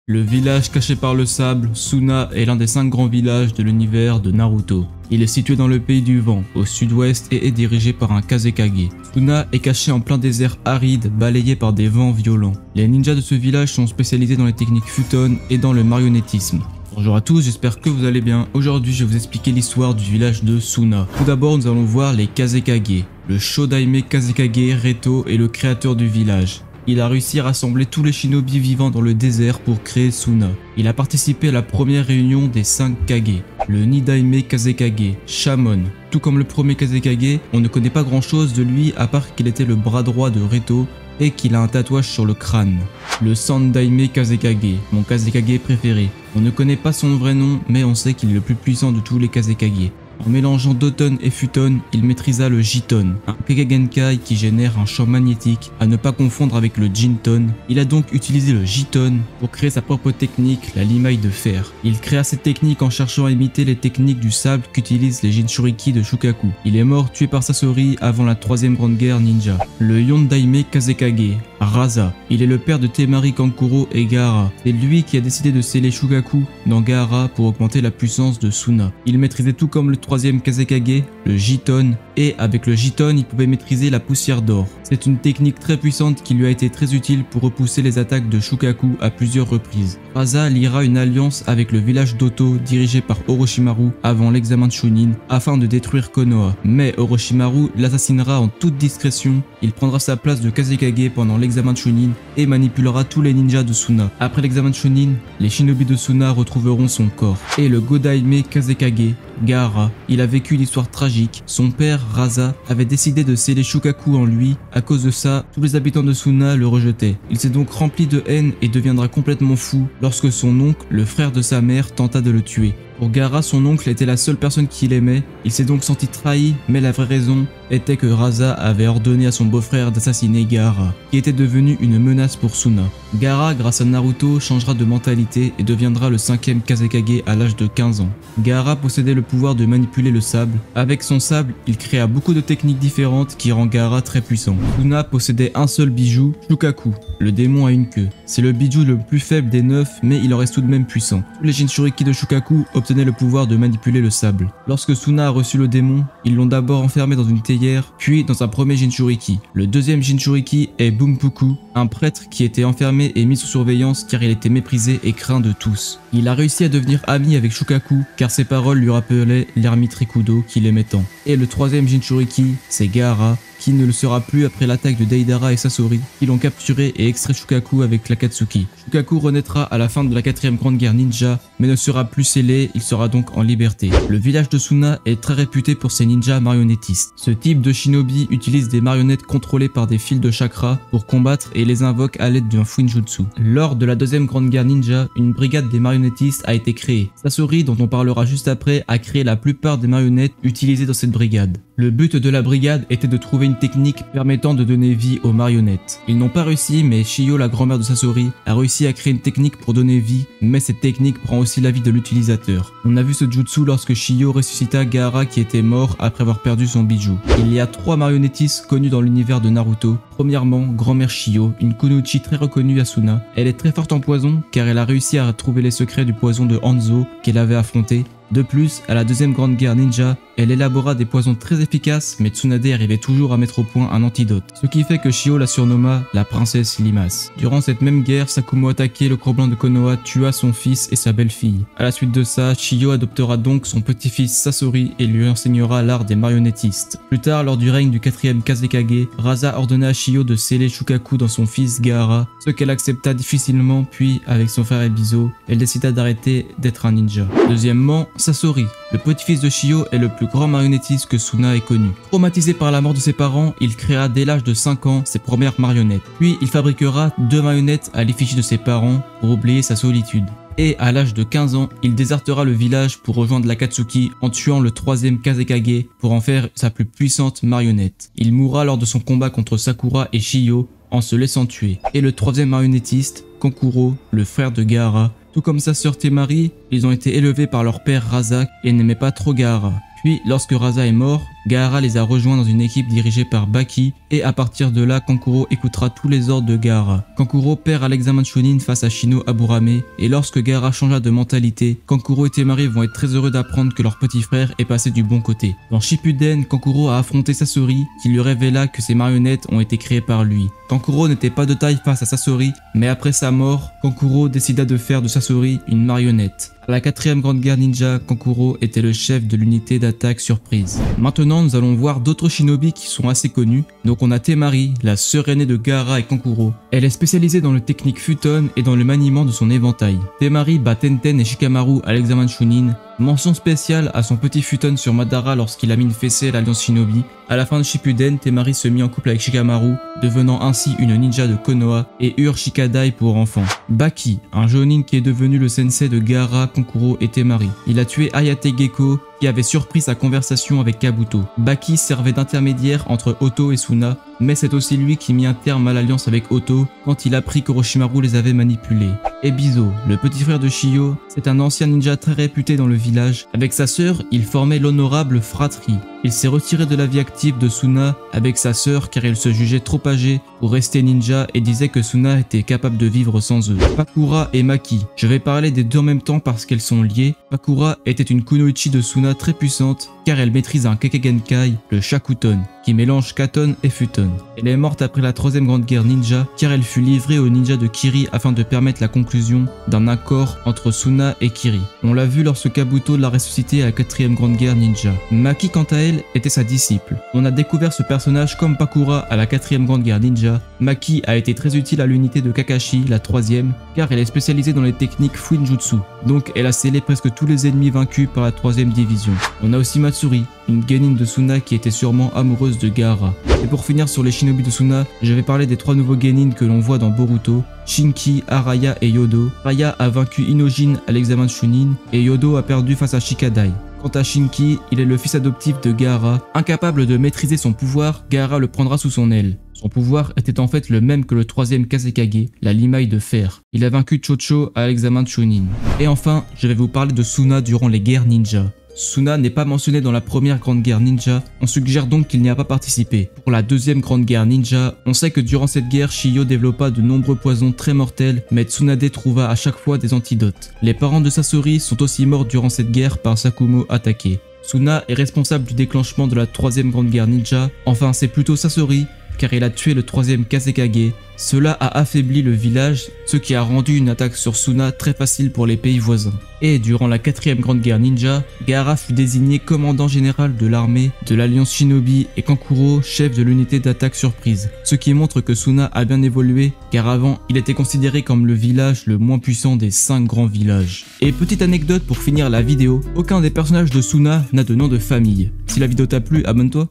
Le village caché par le sable, Suna, est l'un des 5 grands villages de l'univers de Naruto. Il est situé dans le pays du vent, au sud-ouest et est dirigé par un Kazekage. Suna est caché en plein désert aride, balayé par des vents violents. Les ninjas de ce village sont spécialisés dans les techniques futon et dans le marionnettisme. Bonjour à tous, j'espère que vous allez bien. Aujourd'hui, je vais vous expliquer l'histoire du village de Suna. Tout d'abord, nous allons voir les Kazekage. Le Shodaime Kazekage Reto est le créateur du village. Il a réussi à rassembler tous les shinobi vivant dans le désert pour créer Suna. Il a participé à la première réunion des 5 Kage, le Nidaime Kazekage, Shamon. Tout comme le premier Kazekage, on ne connaît pas grand chose de lui à part qu'il était le bras droit de Reto et qu'il a un tatouage sur le crâne. Le Sandaime Kazekage, mon Kazekage préféré. On ne connaît pas son vrai nom, mais on sait qu'il est le plus puissant de tous les Kazekage. En mélangeant Doton et Futon, il maîtrisa le Jiton, un Kage-Genkai qui génère un champ magnétique à ne pas confondre avec le Jinton. Il a donc utilisé le Jiton pour créer sa propre technique, la limaille de fer. Il créa cette technique en cherchant à imiter les techniques du sable qu'utilisent les Jinchuriki de Shukaku. Il est mort tué par Sasori avant la 3ème grande guerre ninja. Le Yondaime Kazekage, Rasa. Il est le père de Temari Kankuro et Gaara. C'est lui qui a décidé de sceller Shukaku dans Gaara pour augmenter la puissance de Suna. Il maîtrisait tout comme le 3ème Kazekage, le Jiton, et avec le Jiton, il pouvait maîtriser la poussière d'or. C'est une technique très puissante qui lui a été très utile pour repousser les attaques de Shukaku à plusieurs reprises. Rasa liera une alliance avec le village d'Oto dirigé par Orochimaru avant l'examen de Chunin afin de détruire Konoha. Mais Orochimaru l'assassinera en toute discrétion. Il prendra sa place de Kazekage pendant l'examen de Chunin et manipulera tous les ninjas de Suna. Après l'examen de Chunin, les shinobi de Suna retrouveront son corps. Et le Godaime Kazekage, Gaara, il a vécu une histoire tragique. Son père, Rasa, avait décidé de sceller Shukaku en lui. À cause de ça, tous les habitants de Suna le rejetaient. Il s'est donc rempli de haine et deviendra complètement fou lorsque son oncle, le frère de sa mère, tenta de le tuer. Pour Gaara, son oncle était la seule personne qu'il aimait. Il s'est donc senti trahi, mais la vraie raison était que Rasa avait ordonné à son beau-frère d'assassiner Gaara, qui était devenu une menace pour Suna. Gaara, grâce à Naruto, changera de mentalité et deviendra le 5ème Kazekage à l'âge de 15 ans. Gaara possédait le pouvoir de manipuler le sable. Avec son sable, il créa beaucoup de techniques différentes qui rend Gaara très puissant. Suna possédait un seul bijou, Shukaku, le démon à une queue. C'est le bijou le plus faible des 9, mais il en reste tout de même puissant. Tous les Jinchuriki de Shukaku obtenaient le pouvoir de manipuler le sable. Lorsque Suna a reçu le démon, ils l'ont d'abord enfermé dans une théière, puis dans un premier Jinchuriki. Le deuxième Jinchuriki est Bunpuku, un prêtre qui était enfermé et mis sous surveillance car il était méprisé et craint de tous. Il a réussi à devenir ami avec Shukaku car ses paroles lui rappelaient l'ermite Rikudo qu'il aimait tant. Et le troisième Jinchuriki, c'est Gaara, qui ne le sera plus après l'attaque de Deidara et Sasori, qui l'ont capturé et extrait Shukaku avec l'Akatsuki. Shukaku renaîtra à la fin de la 4ème grande guerre ninja, mais ne sera plus scellé, il sera donc en liberté. Le village de Suna est très réputé pour ses ninjas marionnettistes. Ce type de shinobi utilise des marionnettes contrôlées par des fils de chakra pour combattre et les invoque à l'aide d'un Fuinjutsu. Lors de la 2ème grande guerre ninja, une brigade des marionnettistes a été créée. Sasori, dont on parlera juste après, a créé la plupart des marionnettes utilisées dans cette brigade. Le but de la brigade était de trouver une technique permettant de donner vie aux marionnettes. Ils n'ont pas réussi, mais Shio, la grand-mère de Sasori, a réussi à créer une technique pour donner vie, mais cette technique prend aussi la vie de l'utilisateur. On a vu ce jutsu lorsque Shio ressuscita Gaara qui était mort après avoir perdu son bijou. Il y a 3 marionnettistes connus dans l'univers de Naruto. Premièrement, grand-mère Shio, une kunoichi très reconnue à Suna. Elle est très forte en poison car elle a réussi à trouver les secrets du poison de Hanzo qu'elle avait affronté. De plus, à la 2ème grande guerre ninja, elle élabora des poisons très efficaces, mais Tsunade arrivait toujours à mettre au point un antidote, ce qui fait que Shio la surnomma la princesse Limace. Durant cette même guerre, Sakumo attaqué le corps blanc de Konoha tua son fils et sa belle-fille. À la suite de ça, Shio adoptera donc son petit-fils Sasori et lui enseignera l'art des marionnettistes. Plus tard, lors du règne du 4ème Kazekage, Rasa ordonna à Shio de sceller Shukaku dans son fils Gaara, ce qu'elle accepta difficilement, puis avec son frère Ebizo, elle décida d'arrêter d'être un ninja. Deuxièmement, Sasori, le petit-fils de Shio, est le plus grand marionnettiste que Suna ait connu. Traumatisé par la mort de ses parents, il créa dès l'âge de 5 ans ses premières marionnettes. Puis il fabriquera 2 marionnettes à l'effigie de ses parents pour oublier sa solitude. Et à l'âge de 15 ans, il désertera le village pour rejoindre l'Akatsuki en tuant le 3ème Kazekage pour en faire sa plus puissante marionnette. Il mourra lors de son combat contre Sakura et Shio en se laissant tuer. Et le 3ème marionnettiste, Kankuro, le frère de Gaara, tout comme sa sœur Temari, ils ont été élevés par leur père Rasa et n'aimaient pas trop Gaara. Puis, lorsque Rasa est mort, Gaara les a rejoints dans une équipe dirigée par Baki et à partir de là, Kankuro écoutera tous les ordres de Gaara. Kankuro perd à l'examen de Chunin face à Shino Aburame et lorsque Gaara changea de mentalité, Kankuro et Temari vont être très heureux d'apprendre que leur petit frère est passé du bon côté. Dans Shippuden, Kankuro a affronté Sasori qui lui révéla que ses marionnettes ont été créées par lui. Kankuro n'était pas de taille face à Sasori, mais après sa mort, Kankuro décida de faire de Sasori une marionnette. À la 4e Grande Guerre Ninja, Kankuro était le chef de l'unité d'attaque surprise. Maintenant, nous allons voir d'autres shinobi qui sont assez connus. Donc on a Temari, la sœur aînée de Gaara et Kankuro. Elle est spécialisée dans le technique futon et dans le maniement de son éventail. Temari bat Tenten et Shikamaru à l'examen de Chunin. Mention spéciale à son petit futon sur Madara lorsqu'il a mis une fessée à l'Alliance Shinobi. À la fin de Shippuden, Temari se mit en couple avec Shikamaru, devenant ainsi une ninja de Konoha et eurent Shikadai pour enfant. Baki, un jonin qui est devenu le sensei de Gaara, Kankuro et Temari. Il a tué Hayate Gecko qui avait surpris sa conversation avec Kabuto. Baki servait d'intermédiaire entre Oto et Suna, mais c'est aussi lui qui mit un terme à l'alliance avec Oto quand il apprit qu'Orochimaru les avait manipulés. Ebizo, le petit frère de Shio, c'est un ancien ninja très réputé dans le village. Avec sa sœur, il formait l'honorable fratrie. Il s'est retiré de la vie active de Suna avec sa sœur car il se jugeait trop âgé pour rester ninja et disait que Suna était capable de vivre sans eux. Pakura et Maki. Je vais parler des deux en même temps parce qu'elles sont liées. Pakura était une kunoichi de Suna très puissante car elle maîtrise un Kekkeigenkai, le Shakuton, qui mélange Katon et Futon. Elle est morte après la 3e Grande Guerre Ninja car elle fut livrée aux ninjas de Kiri afin de permettre la conclusion d'un accord entre Suna et Kiri. On l'a vu lorsque Kabuto l'a ressuscité à la 4e Grande Guerre Ninja. Maki quant à elle était sa disciple. On a découvert ce personnage comme Pakura à la 4e Grande Guerre Ninja. Maki a été très utile à l'unité de Kakashi, la 3e, car elle est spécialisée dans les techniques Fuinjutsu, donc elle a scellé presque tous les ennemis vaincus par la 3e division. On a aussi Matsuri, une genin de Suna qui était sûrement amoureuse de Gaara. Et pour finir sur les shinobi de Suna, je vais parler des 3 nouveaux genin que l'on voit dans Boruto, Shinki, Araya et Yodo. Araya a vaincu Inojin à l'examen de Chunin et Yodo a perdu face à Shikadai. Quant à Shinki, il est le fils adoptif de Gaara. Incapable de maîtriser son pouvoir, Gaara le prendra sous son aile. Son pouvoir était en fait le même que le 3e Kazekage, la limaille de fer. Il a vaincu Chocho à l'examen de Chunin. Et enfin, je vais vous parler de Suna durant les guerres ninja. Suna n'est pas mentionné dans la 1re Grande Guerre Ninja, on suggère donc qu'il n'y a pas participé. Pour la 2e Grande Guerre Ninja, on sait que durant cette guerre, Shio développa de nombreux poisons très mortels, mais Tsunade trouva à chaque fois des antidotes. Les parents de Sasori sont aussi morts durant cette guerre par Sakumo attaqué. Suna est responsable du déclenchement de la 3e Grande Guerre Ninja, enfin c'est plutôt Sasori, car il a tué le 3e Kazekage. Cela a affaibli le village, ce qui a rendu une attaque sur Suna très facile pour les pays voisins. Et durant la 4e Grande Guerre Ninja, Gaara fut désigné commandant général de l'armée de l'Alliance Shinobi et Kankuro chef de l'unité d'attaque surprise. Ce qui montre que Suna a bien évolué, car avant il était considéré comme le village le moins puissant des 5 grands villages. Et petite anecdote pour finir la vidéo, aucun des personnages de Suna n'a de nom de famille. Si la vidéo t'a plu, abonne-toi.